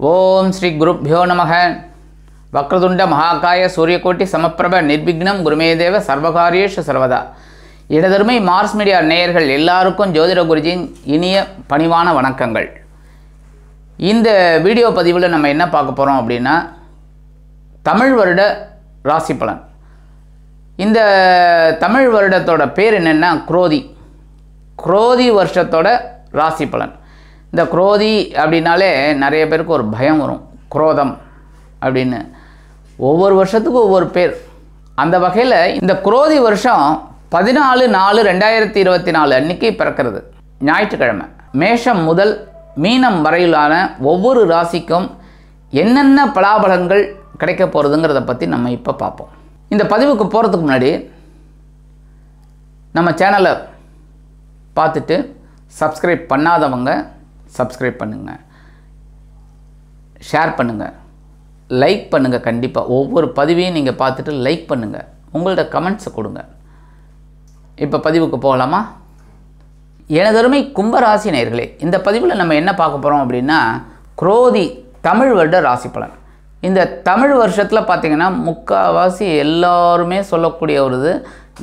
ஓம் ஸ்ரீ குருப்யோ நமக. வக்ரதுண்ட மகாகாய சூரியகோட்டி சமப்பிரப நிர்விக்னம் குருமேதேவ சர்வகாரியேஷு சர்வதா. இடதருமை Mars media நேயர்கள் எல்லாருக்கும் ஜோதிட குருஜியின் இனிய பணிவான வணக்கங்கள். இந்த வீடியோ பதிவில் நம்ம என்ன பார்க்க போகிறோம் அப்படின்னா, தமிழ் வருட ராசி பலன். இந்த தமிழ் வருடத்தோட பேர் என்னென்னா குரோதி. குரோதி வருஷத்தோட ராசி பலன். இந்த குரோதி அப்படின்னாலே நிறைய பேருக்கு ஒரு பயம் வரும், குரோதம் அப்படின்னு. ஒவ்வொரு வருஷத்துக்கும் ஒவ்வொரு பேர். அந்த வகையில் இந்த குரோதி வருஷம் 14/4/2024 அன்றைக்கி பிறக்கிறது, ஞாயிற்றுக்கிழமை. மேஷம் முதல் மீனம் வரையிலான ஒவ்வொரு ராசிக்கும் என்னென்ன பலாபலன்கள் கிடைக்க போகிறதுங்கிறத பற்றி நம்ம இப்போ பார்ப்போம். இந்த பதிவுக்கு போகிறதுக்கு முன்னாடி நம்ம சேனலை பார்த்துட்டு சப்ஸ்கிரைப் பண்ணாதவங்க சப்ஸ்கிரைப் பண்ணுங்கள், ஷேர் பண்ணுங்கள், லைக் பண்ணுங்கள். கண்டிப்பாக ஒவ்வொரு பதிவையும் நீங்கள் பார்த்துட்டு லைக் பண்ணுங்கள், உங்களோட கமெண்ட்ஸை கொடுங்க. இப்போ பதிவுக்கு போகலாமா? எனதருமை கும்பராசி நேயர்களே, இந்த பதிவில் நம்ம என்ன பார்க்க போகிறோம் அப்படின்னா, குரோதி தமிழ் வருட ராசி பலன். இந்த தமிழ் வருஷத்தில் பார்த்திங்கன்னா முக்கால்வாசி எல்லாருமே சொல்லக்கூடிய ஒரு இது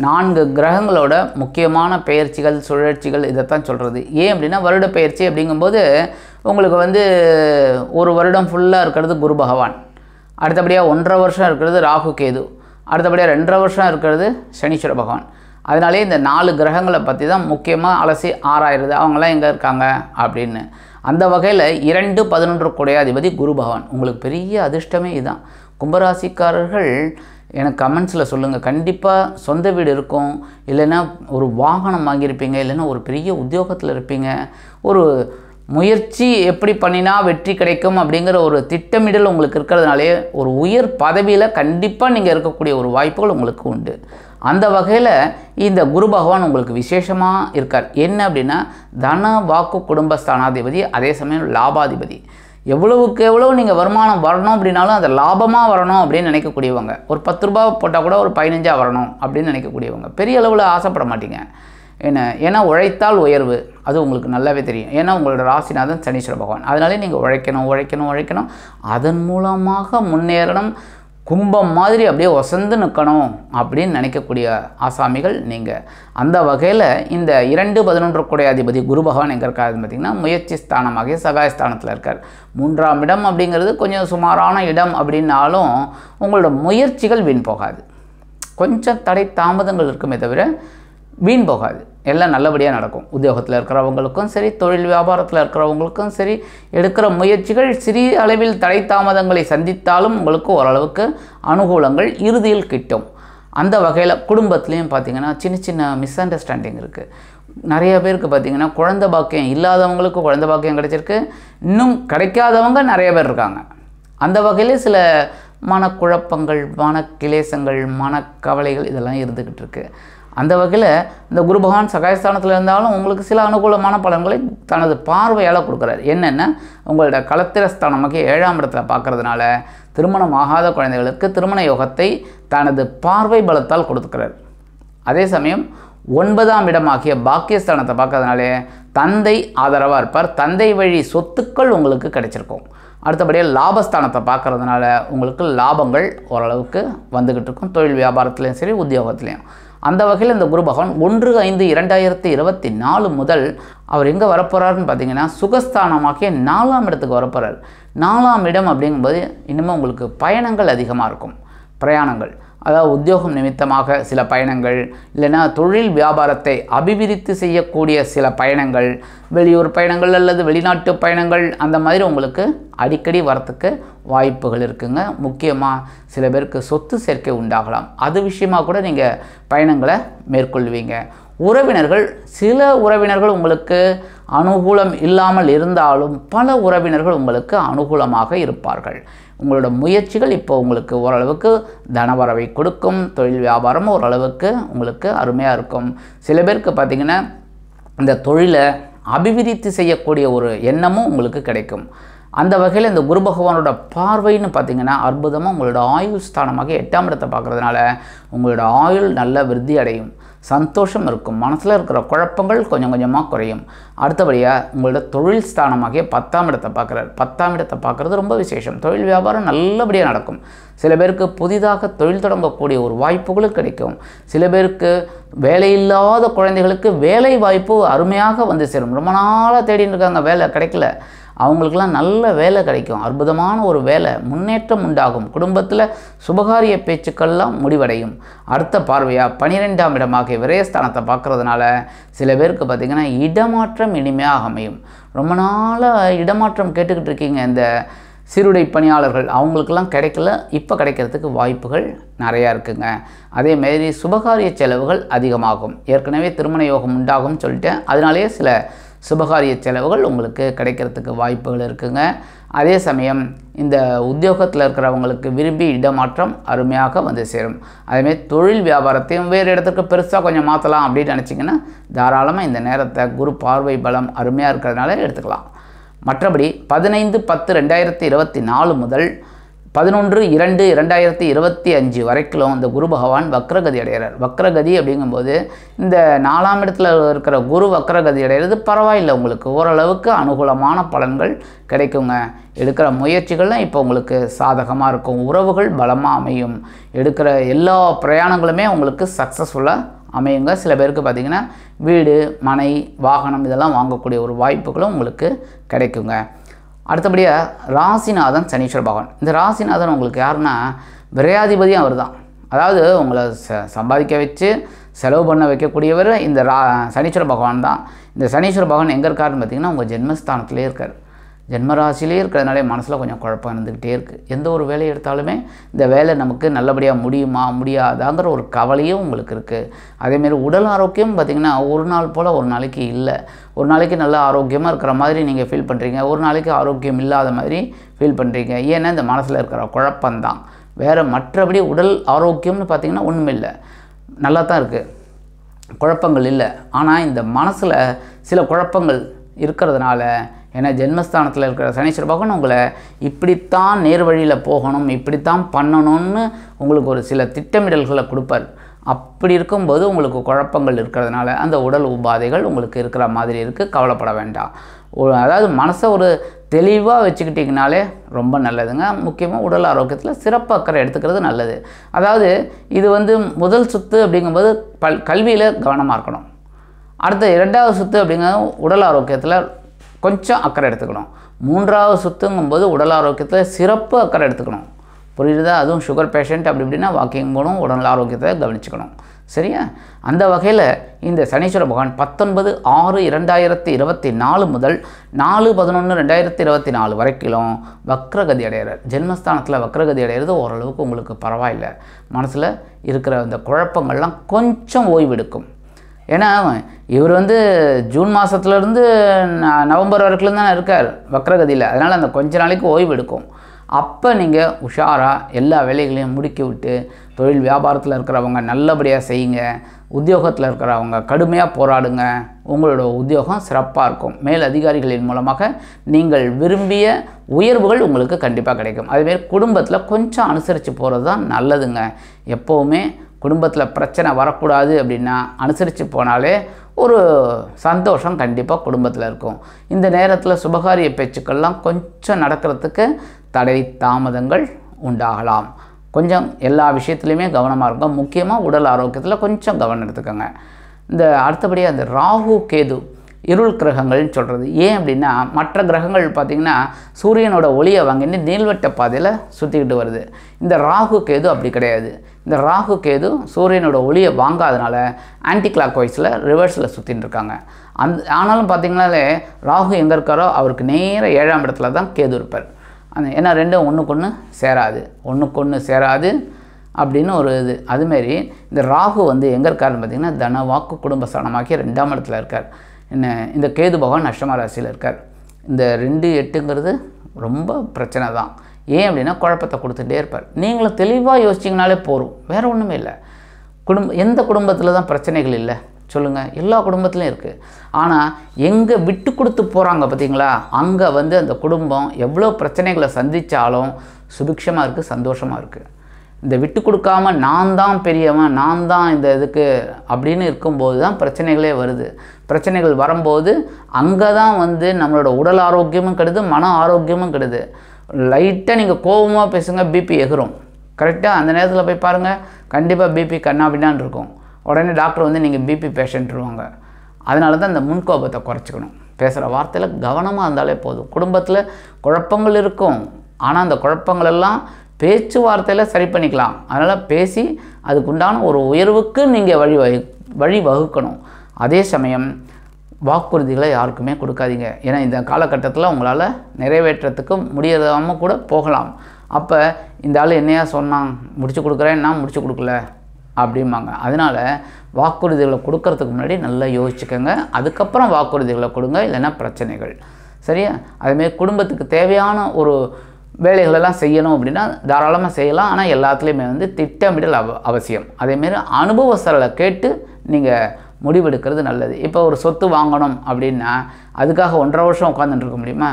4 கிரகங்களோட முக்கியமான பெயர்ச்சிகள், சுழற்சிகள், இதைத்தான் சொல்கிறது. ஏன் அப்படின்னா, வருட பெயர்ச்சி அப்படிங்கும்போது உங்களுக்கு ஒரு வருடம் ஃபுல்லாக இருக்கிறது குரு பகவான், அடுத்தபடியாக 1.5 வருஷம் இருக்கிறது ராகு கேது, அடுத்தபடியாக 2.5 வருஷம் இருக்கிறது சனீஸ்வர பகவான். அதனாலே இந்த 4 கிரகங்களை பற்றி தான் முக்கியமாக அலசி ஆராயிறது, அவங்களாம் எங்கே இருக்காங்க அப்படின்னு. அந்த வகையில் 2-11 குடையாதிபதி குரு பகவான். உங்களுக்கு பெரிய அதிர்ஷ்டமே இதுதான். கும்பராசிக்காரர்கள் எனக்கு கமெண்ட்ஸில் சொல்லுங்கள். கண்டிப்பாக சொந்த வீடு இருக்கும், இல்லைன்னா ஒரு வாகனம் வாங்கியிருப்பீங்க, இல்லைன்னா ஒரு பெரிய உத்தியோகத்தில் இருப்பீங்க. ஒரு முயற்சி எப்படி பண்ணினா வெற்றி கிடைக்கும் அப்படிங்கிற ஒரு திட்டமிடல் உங்களுக்கு இருக்கிறதுனாலே ஒரு உயர் பதவியில் கண்டிப்பாக நீங்கள் இருக்கக்கூடிய ஒரு வாய்ப்புகள் உங்களுக்கு உண்டு. அந்த வகையில் இந்த குரு பகவான் உங்களுக்கு விசேஷமாக இருக்கார். என்ன அப்படின்னா, தன வாக்கு குடும்பஸ்தானாதிபதி, அதே சமயம் லாபாதிபதி. எவ்வளவுக்கு எவ்வளோ நீங்கள் வருமானம் வரணும் அப்படின்னாலும் அதை லாபமாக வரணும் அப்படின்னு நினைக்கக்கூடியவங்க. ஒரு 10 ரூபா போட்டால் கூட ஒரு 15 வரணும் அப்படின்னு நினைக்கக்கூடியவங்க. பெரிய அளவில் ஆசைப்பட மாட்டீங்க. ஏன்னா உழைத்தால் உயர்வு, அது உங்களுக்கு நல்லாவே தெரியும். ஏன்னா உங்களோட ராசிநாதன் சனீஸ்வர பகவான். அதனாலே நீங்கள் உழைக்கணும், அதன் மூலமாக முன்னேறணும், கும்பம் மாதிரி அப்படியே ஒசந்து நிற்கணும் அப்படின்னு நினைக்கக்கூடிய ஆசாமிகள் நீங்கள். அந்த வகையில் இந்த 2-11 குடையாதிபதி குரு பகவான் எங்கே இருக்காருன்னு பார்த்திங்கன்னா, முயற்சி ஸ்தானமாக சகாயஸ்தானத்தில் இருக்கார். 3ஆம் இடம் அப்படிங்கிறது கொஞ்சம் சுமாரான இடம் அப்படின்னாலும் உங்களோட முயற்சிகள் வீண் போகாது. கொஞ்சம் தடை தாமதங்கள் இருக்குமே தவிர வீண் போகாது, எல்லாம் நல்லபடியாக நடக்கும். உத்தியோகத்தில் இருக்கிறவங்களுக்கும் சரி, தொழில் வியாபாரத்தில் இருக்கிறவங்களுக்கும் சரி, எடுக்கிற முயற்சிகள் சிறிய அளவில் தடை தாமதங்களை சந்தித்தாலும் உங்களுக்கு ஓரளவுக்கு அனுகூலங்கள் இறுதியில் கிட்டும். அந்த வகையில் குடும்பத்துலேயும் பார்த்திங்கன்னா சின்ன சின்ன மிஸ் அண்டர்ஸ்டாண்டிங் இருக்குது. நிறைய பேருக்கு பார்த்திங்கன்னா குழந்தை பாக்கியம் இல்லாதவங்களுக்கு குழந்தை பாக்கியம் கிடைச்சிருக்கு, இன்னும் கிடைக்காதவங்க நிறைய பேர் இருக்காங்க. அந்த வகையில் சில மனக்குழப்பங்கள், மனக்கிலேசங்கள், மனக்கவலைகள் இதெல்லாம் இருந்துக்கிட்டு இருக்குது. அந்த வகையில் இந்த குரு பகவான் சகாயஸ்தானத்தில் இருந்தாலும் உங்களுக்கு சில அனுகூலமான பலன்களை தனது பார்வையால் கொடுக்குறாரு. என்னென்னா, உங்களோட களத்திரஸ்தானமாக 7ஆம் இடத்துல பார்க்குறதுனால திருமணம் ஆகாத குழந்தைகளுக்கு திருமண யோகத்தை தனது பார்வை பலத்தால் கொடுத்துக்கிறார். அதே சமயம் 9ஆம் இடமாகிய பாக்கியஸ்தானத்தை பார்க்கறதுனாலே தந்தை ஆதரவாக இருப்பார். தந்தை வழி சொத்துக்கள் உங்களுக்கு கிடைச்சிருக்கும். அடுத்தபடியாக லாபஸ்தானத்தை பார்க்குறதுனால உங்களுக்கு லாபங்கள் ஓரளவுக்கு வந்துக்கிட்டு இருக்கும், தொழில் வியாபாரத்துலேயும் சரி, உத்தியோகத்துலேயும். அந்த வகையில் இந்த குரு பகவான் 1/5/2024 முதல் அவர் எங்கே வரப்போகிறாருன்னு பார்த்தீங்கன்னா, சுகஸ்தானமாகிய 4ஆம் இடத்துக்கு வரப்போகிறார். 4ஆம் இடம் அப்படிங்கும்போது இன்னுமே உங்களுக்கு பயணங்கள் அதிகமாக இருக்கும், பிரயாணங்கள். அதாவது உத்தியோகம் நிமித்தமாக சில பயணங்கள், இல்லைன்னா தொழில் வியாபாரத்தை அபிவிருத்தி செய்யக்கூடிய சில பயணங்கள், வெளியூர் பயணங்கள் அல்லது வெளிநாட்டு பயணங்கள், அந்த மாதிரி உங்களுக்கு அடிக்கடி வரத்துக்கு வாய்ப்புகள் இருக்குங்க. முக்கியமாக சில பேருக்கு சொத்து சேர்க்கை உண்டாகலாம், அது விஷயமாக கூட நீங்கள் பயணங்களை மேற்கொள்வீங்க. உறவினர்கள், சில உறவினர்கள் உங்களுக்கு அனுகூலம் இல்லாமல் இருந்தாலும் பல உறவினர்கள் உங்களுக்கு அனுகூலமாக இருப்பார்கள். உங்களோட முயற்சிகள் இப்போ உங்களுக்கு ஓரளவுக்கு தனவரவை கொடுக்கும். தொழில் வியாபாரம் ஓரளவுக்கு உங்களுக்கு அருமையாக இருக்கும். சில பேருக்கு பார்த்திங்கன்னா இந்த தொழிலை அபிவிருத்தி செய்யக்கூடிய ஒரு எண்ணமும் உங்களுக்கு கிடைக்கும். அந்த வகையில் இந்த குரு பகவானோட பார்வைன்னு பார்த்திங்கன்னா அற்புதமாக உங்களோட ஆயுள் ஸ்தானமாக 8ஆம் இடத்தை பார்க்குறதுனால உங்களோட ஆயுள் நல்ல விருத்தி அடையும். சந்தோஷம் இருக்கும். மனசில் இருக்கிற குழப்பங்கள் கொஞ்சம் கொஞ்சமாக குறையும். அடுத்தபடியாக உங்களோட தொழில் ஸ்தானமாகிய 10ஆம் இடத்தை பார்க்குறாரு. 10ஆம் இடத்தை பார்க்குறது ரொம்ப விசேஷம். தொழில் வியாபாரம் நல்லபடியாக நடக்கும். சில பேருக்கு புதிதாக தொழில் தொடங்கக்கூடிய ஒரு வாய்ப்புகளும் கிடைக்கும். சில பேருக்கு வேலையில்லாத குழந்தைகளுக்கு வேலை வாய்ப்பு அருமையாக வந்து சேரும். ரொம்ப நாளாக தேடின்னு இருக்காங்க, வேலை கிடைக்கல, அவங்களுக்கெல்லாம் நல்ல வேலை கிடைக்கும். அற்புதமான ஒரு வேலை, முன்னேற்றம் உண்டாகும். குடும்பத்தில் சுபகாரிய பேச்சுக்கள்லாம் முடிவடையும். அடுத்த பார்வையாக 12ஆம் இடமாக விரயஸ்தானத்தை பார்க்குறதுனால சில பேருக்கு பார்த்திங்கன்னா இடமாற்றம் இனிமையாக அமையும். ரொம்ப நாளாக இடமாற்றம் கேட்டுக்கிட்டு இருக்கீங்க, இந்த சீருடை பணியாளர்கள், அவங்களுக்கெல்லாம் கிடைக்கல, இப்போ கிடைக்கிறதுக்கு வாய்ப்புகள் நிறையா இருக்குங்க. அதேமாரி சுபகாரிய செலவுகள் அதிகமாகும். ஏற்கனவே திருமண யோகம் உண்டாகும்னு சொல்லிட்டேன், அதனாலேயே சில சுபகாரிய செலவுகள் உங்களுக்கு கிடைக்கிறதுக்கு வாய்ப்புகள் இருக்குங்க. அதே சமயம் இந்த உத்தியோகத்தில் இருக்கிறவங்களுக்கு விரும்பி இடமாற்றம் அருமையாக வந்து சேரும். அதேமாதிரி தொழில் வியாபாரத்தையும் வேறு இடத்துக்கு பெருசாக கொஞ்சம் மாற்றலாம் அப்படின்னு நினச்சிங்கன்னா தாராளமாக இந்த நேரத்தை குரு பார்வை பலம் அருமையாக இருக்கிறதுனால எடுத்துக்கலாம். மற்றபடி 15/10/2024 முதல் 11/2/2025 வரைக்கும் இந்த குரு பகவான் வக்ரகதி அடைகிறார். வக்ரகதி அப்படிங்கும்போது இந்த 4ஆம் இடத்துல இருக்கிற குரு வக்ரகதி அடைகிறது பரவாயில்லை, உங்களுக்கு ஓரளவுக்கு அனுகூலமான பலன்கள் கிடைக்குங்க. எடுக்கிற முயற்சிகள்லாம் இப்போ உங்களுக்கு சாதகமாக இருக்கும். உறவுகள் பலமாக அமையும். எடுக்கிற எல்லா பிரயாணங்களுமே உங்களுக்கு சக்ஸஸ்ஃபுல்லாக அமையுங்க. சில பேருக்கு பார்த்திங்கன்னா வீடு, மனை, வாகனம் இதெல்லாம் வாங்கக்கூடிய ஒரு வாய்ப்புகளும் உங்களுக்கு கிடைக்குங்க. அடுத்தபடியாக ராசிநாதன் சனீஸ்வர பகவான். இந்த ராசிநாதன் உங்களுக்கு யாருன்னா விரையாதிபதியும் அவர் தான். அதாவது உங்களை சம்பாதிக்க வச்சு செலவு பண்ண வைக்கக்கூடியவர் இந்த சனீஸ்வர பகவான் தான். இந்த சனீஸ்வர பகவான் எங்கே இருக்காருன்னு பார்த்திங்கன்னா உங்கள் ஜென்மஸ்தானத்திலே இருக்கார். ஜென்மராசிலே இருக்கிறதுனாலே மனசில் கொஞ்சம் குழப்பம் இருந்துக்கிட்டே இருக்குது. எந்த ஒரு வேலையை எடுத்தாலுமே இந்த வேலை நமக்கு நல்லபடியாக முடியுமா முடியாதாங்கிற ஒரு கவலையும் உங்களுக்கு இருக்குது. அதேமாரி உடல் ஆரோக்கியம் பார்த்திங்கன்னா ஒரு நாள் போல் ஒரு நாளைக்கு இல்லை. ஒரு நாளைக்கு நல்லா ஆரோக்கியமாக இருக்கிற மாதிரி நீங்கள் ஃபீல் பண்ணுறீங்க, ஒரு நாளைக்கு ஆரோக்கியம் இல்லாத மாதிரி ஃபீல் பண்ணுறீங்க. ஏன்னா இந்த மனசில் இருக்கிற குழப்பந்தான். வேறு மற்றபடி உடல் ஆரோக்கியம்னு பார்த்திங்கன்னா ஒன்றும் இல்லை, நல்லா தான் இருக்குது, குழப்பங்கள் இல்லை. ஆனால் இந்த மனசில் சில குழப்பங்கள் இருக்கிறதுனால, ஏன்னா ஜென்மஸ்தானத்தில் இருக்கிற சனீஸ்வர பகவான் உங்களை இப்படித்தான் நேர் வழியில் போகணும், இப்படித்தான் பண்ணணும்னு உங்களுக்கு ஒரு சில திட்டமிடல்களை கொடுப்பார். அப்படி இருக்கும்போது உங்களுக்கு குழப்பங்கள் இருக்கிறதுனால அந்த உடல் உபாதைகள் உங்களுக்கு இருக்கிற மாதிரி இருக்குது. கவலைப்பட வேண்டாம். அதாவது மனசை ஒரு தெளிவாக வச்சுக்கிட்டிங்கனாலே ரொம்ப நல்லதுங்க. முக்கியமாக உடல் ஆரோக்கியத்தில் சிறப்பு அக்கறை எடுத்துக்கிறது நல்லது. அதாவது இது முதல் சுத்து அப்படிங்கும்போது கல்வியில் கவனமாக இருக்கணும். அடுத்த 2வது சுத்து அப்படிங்கிறது உடல் ஆரோக்கியத்தில் கொஞ்சம் அக்கறை எடுத்துக்கணும். 3வது சுத்துங்கும்போது உடல் ஆரோக்கியத்தில் சிறப்பு அக்கறை எடுத்துக்கணும். புரியுதா? அதுவும் சுகர் பேஷண்ட் அப்படி இப்படின்னா வாக்கிங் போகணும், உடல் ஆரோக்கியத்தை கவனிச்சுக்கணும். சரியா? அந்த வகையில் இந்த சனீஸ்வர பகவான் 19/6/2024 முதல் 4/11/2024 வரைக்கும் வக்ரகதி அடைகிறார். ஜென்மஸ்தானத்தில் வக்ரகதி அடைகிறது ஓரளவுக்கு உங்களுக்கு பரவாயில்லை. மனசில் இருக்கிற அந்த குழப்பங்கள்லாம் கொஞ்சம் ஓய்வெடுக்கும். ஏன்னா இவர் ஜூன் மாதத்துலேருந்து நவம்பர் வரைக்கும் தானே இருக்கார் வக்ரகதியில். அதனால் அந்த கொஞ்ச நாளைக்கு ஓய்வு எடுக்கும். அப்போ நீங்கள் உஷாராக எல்லா வேலைகளையும் முடுக்கி விட்டு தொழில் வியாபாரத்தில் இருக்கிறவங்க நல்லபடியாக செய்யுங்க. உத்தியோகத்தில் இருக்கிறவங்க கடுமையாக போராடுங்க. உங்களோட உத்தியோகம் சிறப்பாக இருக்கும். மேல் அதிகாரிகளின் மூலமாக நீங்கள் விரும்பிய உயர்வுகள் உங்களுக்கு கண்டிப்பாக கிடைக்கும். அதுமாரி குடும்பத்தில் கொஞ்சம் அனுசரித்து போகிறது தான் நல்லதுங்க. எப்போவுமே குடும்பத்தில் பிரச்சனை வரக்கூடாது அப்படின்னா அனுசரித்து போனாலே ஒரு சந்தோஷம் கண்டிப்பாக குடும்பத்தில் இருக்கும். இந்த நேரத்தில் சுபகாரிய பேச்சுக்கள்லாம் கொஞ்சம் நடக்கிறதுக்கு தடை தாமதங்கள் உண்டாகலாம். கொஞ்சம் எல்லா விஷயத்துலையுமே கவனமாக இருக்கும். முக்கியமாக உடல் ஆரோக்கியத்தில் கொஞ்சம் கவனம் எடுத்துக்கோங்க. இந்த அடுத்தபடியாக அந்த ராகு கேது இருள் கிரகங்கள்னு சொல்கிறது. ஏன் அப்படின்னா மற்ற கிரகங்கள் பார்த்திங்கன்னா சூரியனோட ஒளியை வாங்கிட்டு நீள்வட்ட பாதையில் சுற்றிக்கிட்டு வருது. இந்த ராகு கேது அப்படி கிடையாது. இந்த ராகு கேது சூரியனோட ஒளியை வாங்காதனால ஆன்டி கிளாக் வைஸில் ரிவர்ஸில் சுற்றின்னு இருக்காங்க. ஆனாலும் பார்த்திங்கனாலே ராகு எங்கே இருக்காரோ அவருக்கு நேர 7ஆம் இடத்துல தான் கேது இருப்பார். ஏன்னா ரெண்டும் ஒன்றுக்கொன்று சேராது அப்படின்னு ஒரு இது. அதுமாரி இந்த ராகு எங்கே இருக்காருன்னு பார்த்திங்கன்னா தன வாக்கு குடும்ப ஸ்தானமாக்கி 2ஆம் இடத்துல இருக்கார். இந்த கேது பகவான் அஷ்டம ராசியில் இருக்கார். இந்த 2-8ங்கிறது ரொம்ப பிரச்சனை தான். ஏன் அப்படின்னா குழப்பத்தை கொடுத்துட்டே இருப்பார். நீங்களும் தெளிவாக யோசிச்சிங்கனாலே போகும், வேறு ஒன்றுமே இல்லை. எந்த குடும்பத்தில் தான் பிரச்சனைகள் இல்லை சொல்லுங்கள்? எல்லா குடும்பத்துலையும் இருக்குது. ஆனால் எங்கே விட்டு கொடுத்து போகிறாங்க பார்த்திங்களா, அங்கே அந்த குடும்பம் எவ்வளோ பிரச்சனைகளை சந்தித்தாலும் சுபிக்ஷமாக இருக்குது, சந்தோஷமாக இருக்குது. இந்த விட்டு கொடுக்காமல் நான் தான் பெரியவன், நான் தான் இந்த இதுக்கு அப்படின்னு இருக்கும்போது தான் பிரச்சனைகளே வருது. பிரச்சனைகள் வரும்போது அங்கே தான் வந்து நம்மளோட உடல் ஆரோக்கியமும் கெடுது, மன ஆரோக்கியமும் கெடுது. லைட்டாக நீங்கள் கோபமாக பேசுங்க, பிபி எகிரும். கரெக்டாக அந்த நேரத்தில் போய் பாருங்கள், கண்டிப்பாக பிபி கண்ணா பின்னான்னு இருக்கும். உடனே டாக்டர் வந்து நீங்கள் பிபி பேஷண்ட்ருவாங்க. அதனால தான் இந்த முன்கோபத்தை குறைச்சிக்கணும். பேசுகிற வார்த்தையில் கவனமாக இருந்தாலே போதும். குடும்பத்தில் குழப்பங்கள் இருக்கும், ஆனால் அந்த குழப்பங்களெல்லாம் பேச்சுவார்த்தையில் சரி பண்ணிக்கலாம். அதனால் பேசி அதுக்குண்டான ஒரு உயர்வுக்கு நீங்கள் வழி வகுக்கணும். அதே சமயம் வாக்குறுதிகளை யாருக்குமே கொடுக்காதீங்க. ஏன்னா இந்த காலகட்டத்தில் உங்களால் நிறைவேற்றத்துக்கு முடியாமல் கூட போகலாம். அப்போ இந்த ஆள் என்னையா சொன்னான், முடிச்சு கொடுக்குறேன், நான் முடிச்சு கொடுக்கல அப்படிம்பாங்க. அதனால் வாக்குறுதிகளை கொடுக்கறதுக்கு முன்னாடி நல்லா யோசிச்சுக்கோங்க. அதுக்கப்புறம் வாக்குறுதிகளை கொடுங்க, இல்லைன்னா பிரச்சனைகள். சரியா? அதுமாரி குடும்பத்துக்கு தேவையான ஒரு வேலைகளெல்லாம் செய்யணும் அப்படின்னா தாராளமாக செய்யலாம். ஆனால் எல்லாத்துலேயுமே வந்து திட்டமிடல் அவசியம். அதேமாரி அனுபவஸ்தர்களை கேட்டு நீங்கள் முடிவெடுக்கிறது நல்லது. இப்போ ஒரு சொத்து வாங்கணும் அப்படின்னா அதுக்காக 1.5 வருஷம் உட்காந்துட்டு இருக்க முடியுமா?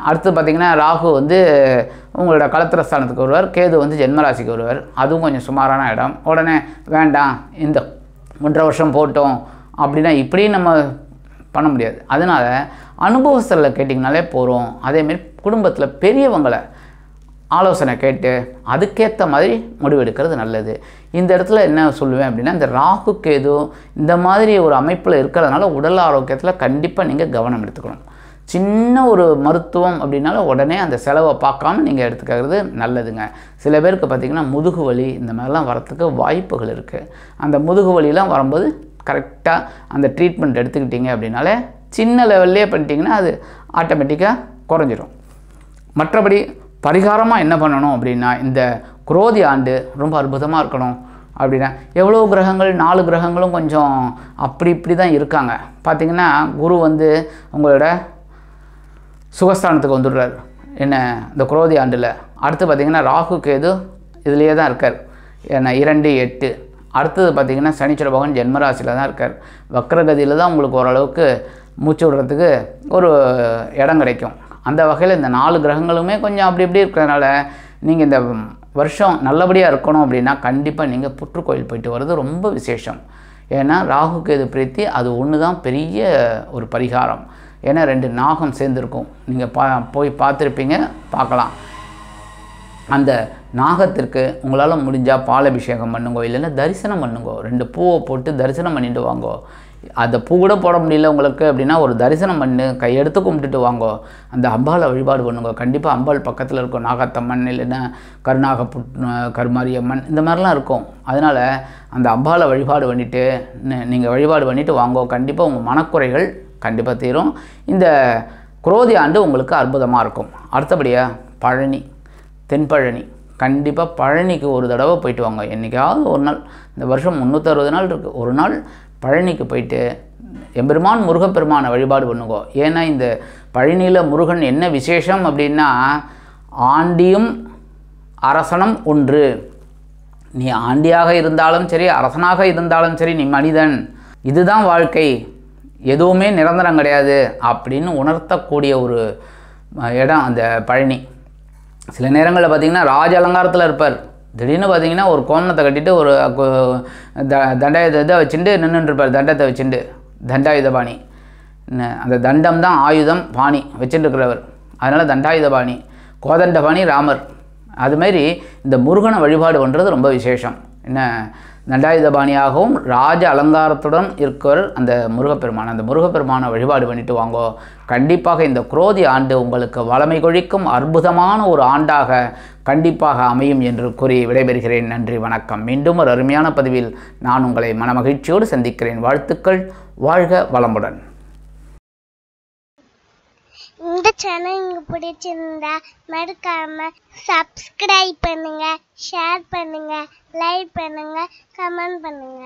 அடுத்து பார்த்திங்கன்னா ராகு வந்து உங்களோட களத்திரஸ்தானத்துக்கு வருவார், கேது வந்து ஜென்மராசிக்கு வருவார். அதுவும் கொஞ்சம் சுமாரான இடம். உடனே வேண்டாம், இந்த 1.5 வருஷம் போட்டோம் அப்படின்னா இப்படியும் நம்ம பண்ண முடியாது. அதனால் அனுபவஸ்தர்களை கேட்டிங்கனாலே போகிறோம். அதேமாரி குடும்பத்தில் பெரியவங்களை ஆலோசனை கேட்டு அதுக்கேற்ற மாதிரி முடிவெடுக்கிறது நல்லது. இந்த இடத்துல என்ன சொல்லுவேன் அப்படின்னா, இந்த ராகு கேது இந்த மாதிரி ஒரு அமைப்பில் இருக்கிறதுனால உடல் ஆரோக்கியத்தில் கண்டிப்பாக நீங்கள் கவனம் எடுத்துக்கணும். சின்ன ஒரு மருத்துவம் அப்படின்னாலும் உடனே அந்த செலவை பார்க்காம நீங்கள் எடுத்துக்கிறது நல்லதுங்க. சில பேருக்கு பார்த்திங்கன்னா முதுகு வலி இந்த மாதிரிலாம் வரத்துக்கு வாய்ப்புகள் இருக்குது. அந்த முதுகு வலிலாம் வரும்போது கரெக்டாக அந்த ட்ரீட்மெண்ட் எடுத்துக்கிட்டிங்க அப்படின்னாலே சின்ன லெவல்லே பண்ணிட்டீங்கன்னா அது ஆட்டோமேட்டிக்காக குறைஞ்சிரும். மற்றபடி பரிகாரமாக என்ன பண்ணணும் அப்படின்னா, இந்த குரோதி ஆண்டு ரொம்ப அற்புதமாக இருக்கணும் அப்படின்னா எவ்வளோ கிரகங்கள், 4 கிரகங்களும் கொஞ்சம் அப்படி இப்படி தான் இருக்காங்க. பார்த்திங்கன்னா குரு வந்து உங்களோட சுகஸ்தானத்துக்கு வந்துடுறார் என்ன இந்த குரோதி ஆண்டில். அடுத்து பார்த்திங்கன்னா ராகு கேது இதுலேயே தான் இருக்கார், என்ன 2, 8. அடுத்தது பார்த்திங்கன்னா சனீஸ்வர பகவான் ஜென்மராசியில் தான் இருக்கார். வக்ரகதியில் தான் உங்களுக்கு ஓரளவுக்கு மூச்சு விடுறதுக்கு ஒரு இடம் கிடைக்கும். அந்த வகையில் இந்த 4 கிரகங்களுமே கொஞ்சம் அப்படி இப்படி இருக்கிறதுனால நீங்கள் இந்த வருஷம் நல்லபடியாக இருக்கணும் அப்படின்னா கண்டிப்பாக நீங்கள் புற்றுக்கோயில் போயிட்டு வர்றது ரொம்ப விசேஷம். ஏன்னா ராகு கேது பிரீத்தி அது ஒன்று தான் பெரிய ஒரு பரிகாரம். ஏன்னா 2 நாகம் சேர்ந்துருக்கும். நீங்கள் போய் பார்த்துருப்பீங்க, பார்க்கலாம். அந்த நாகத்திற்கு உங்களால் முடிஞ்சால் பாலபிஷேகம் பண்ணுங்கோ, இல்லைன்னா தரிசனம் பண்ணுங்கோ. 2 பூவை போட்டு தரிசனம் பண்ணிட்டு வாங்கோ. அந்த பூ கூட போட முடியல உங்களுக்கு அப்படின்னா ஒரு தரிசனம் பண்ணு, கையெடுத்து கும்பிட்டுட்டு வாங்கோ. அந்த அம்பாளை வழிபாடு பண்ணுங்க. கண்டிப்பாக அம்பாள் பக்கத்தில் இருக்கும். நாகத்தம்மன் இல்லைன்னா கருமாரியம்மன் இந்த மாதிரிலாம் இருக்கும். அதனால் அந்த அம்பாளை வழிபாடு பண்ணிவிட்டு நீங்கள் வழிபாடு பண்ணிவிட்டு வாங்கோ. கண்டிப்பாக உங்கள் மனக்குறைகள் கண்டிப்பாக தீரும். இந்த குரோதி ஆண்டு உங்களுக்கு அற்புதமாக இருக்கும். அடுத்தபடியாக பழனி, தென்பழனி. கண்டிப்பாக பழனிக்கு ஒரு தடவை போயிட்டு வாங்க. என்றைக்காவது ஒரு நாள், இந்த வருஷம் 360 நாள் இருக்குது, ஒரு நாள் பழனிக்கு போயிட்டு எம்பெருமான் முருகப்பெருமானை வழிபாடு பண்ணுங்கோ. ஏன்னா இந்த பழனியில் முருகன் என்ன விசேஷம் அப்படின்னா, ஆண்டியும் அரசனும் ஒன்று. நீ ஆண்டியாக இருந்தாலும் சரி, அரசனாக இருந்தாலும் சரி, நீ மனிதன், இதுதான் வாழ்க்கை, எதுவுமே நிரந்தரம் கிடையாது அப்படின்னு உணர்த்தக்கூடிய ஒரு இடம் அந்த பழனி. சில நேரங்களில் பார்த்திங்கன்னா ராஜ அலங்காரத்தில் இருப்பார். திடீர்னு பார்த்திங்கன்னா ஒரு கோமணத்தை கட்டிட்டு ஒரு தண்டாயுதத்தை வச்சுட்டு நின்றுட்டுருப்பார். தண்டத்தை வச்சுட்டு தண்டாயுதபாணி. அந்த தண்டம் தான் ஆயுதம், பாணி வச்சுட்டு இருக்கிறவர். அதனால் தண்டாயுதபாணி, கோதண்டபாணி ராமர். அதுமாரி இந்த முருகனை வழிபாடு பண்ணுறது ரொம்ப விசேஷம். என்ன தண்டாயுதபாணியாகவும் ராஜ அலங்காரத்துடன் இருக்கிற அந்த முருகப்பெருமான். அந்த முருகப்பெருமானை வழிபாடு பண்ணிட்டு வாங்கோ. கண்டிப்பாக இந்த குரோதி ஆண்டு உங்களுக்கு வளமை கொழிக்கும் அற்புதமான ஒரு ஆண்டாக கண்டிப்பாக அமையும் என்று கூறி விடைபெறுகிறேன். நன்றி, வணக்கம். மீண்டும் ஒரு அருமையான பதிவில் நான் உங்களை மனமகிழ்ச்சியோடு சந்திக்கிறேன். வாழ்த்துக்கள். வாழ்க வளமுடன். இந்த சேனல் உங்களுக்கு பிடிச்சிருந்தா மறக்காம சப்ஸ்கிரைப் பண்ணுங்க, ஷேர் பண்ணுங்க, லைக் பண்ணுங்க, கமெண்ட் பண்ணுங்க.